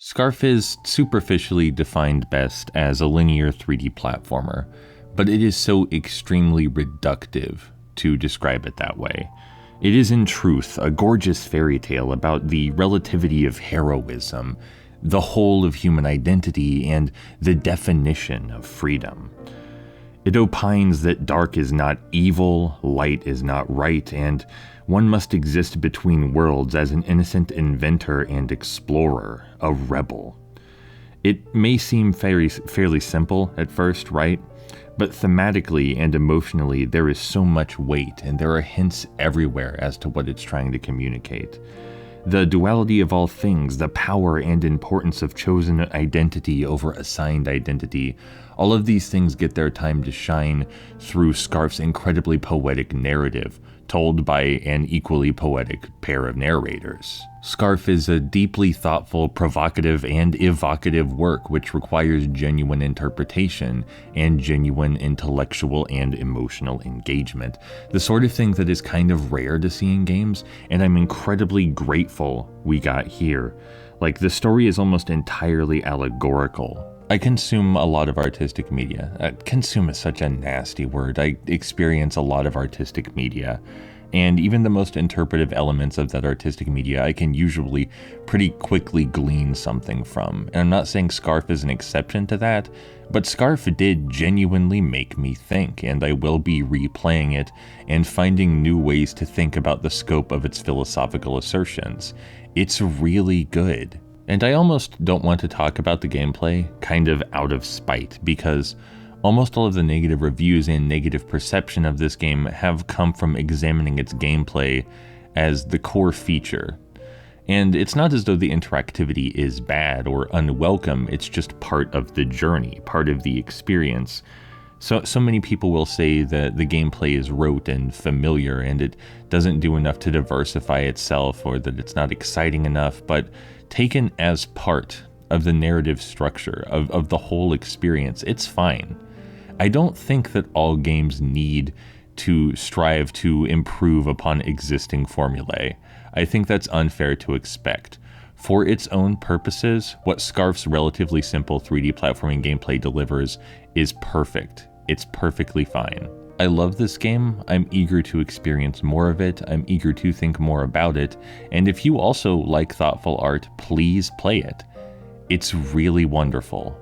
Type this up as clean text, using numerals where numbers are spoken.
Scarf is superficially defined best as a linear 3D platformer, but it is so extremely reductive to describe it that way. It is in truth a gorgeous fairy tale about the relativity of heroism, the whole of human identity, and the definition of freedom. It opines that dark is not evil, light is not right, and one must exist between worlds as an innocent inventor and explorer, a rebel. It may seem fairly simple at first, right? But thematically and emotionally, there is so much weight, and there are hints everywhere as to what it's trying to communicate. The duality of all things, the power and importance of chosen identity over assigned identity, all of these things get their time to shine through Scarf's incredibly poetic narrative, told by an equally poetic pair of narrators. Scarf is a deeply thoughtful, provocative, and evocative work which requires genuine interpretation and genuine intellectual and emotional engagement, the sort of thing that is kind of rare to see in games, and I'm incredibly grateful we got here. Like, the story is almost entirely allegorical. I consume a lot of artistic media. Consume is such a nasty word. I experience a lot of artistic media. And even the most interpretive elements of that artistic media, I can usually pretty quickly glean something from. And I'm not saying Scarf is an exception to that, but Scarf did genuinely make me think, and I will be replaying it and finding new ways to think about the scope of its philosophical assertions. It's really good. And I almost don't want to talk about the gameplay, kind of out of spite, because almost all of the negative reviews and negative perception of this game have come from examining its gameplay as the core feature. And it's not as though the interactivity is bad or unwelcome, it's just part of the journey, part of the experience. So many people will say that the gameplay is rote and familiar and it doesn't do enough to diversify itself, or that it's not exciting enough, but taken as part of the narrative structure of the whole experience, it's fine. I don't think that all games need to strive to improve upon existing formulae. I think that's unfair to expect. For its own purposes, what Scarf's relatively simple 3D platforming gameplay delivers is perfect. It's perfectly fine. I love this game. I'm eager to experience more of it. I'm eager to think more about it. And if you also like thoughtful art, please play it. It's really wonderful.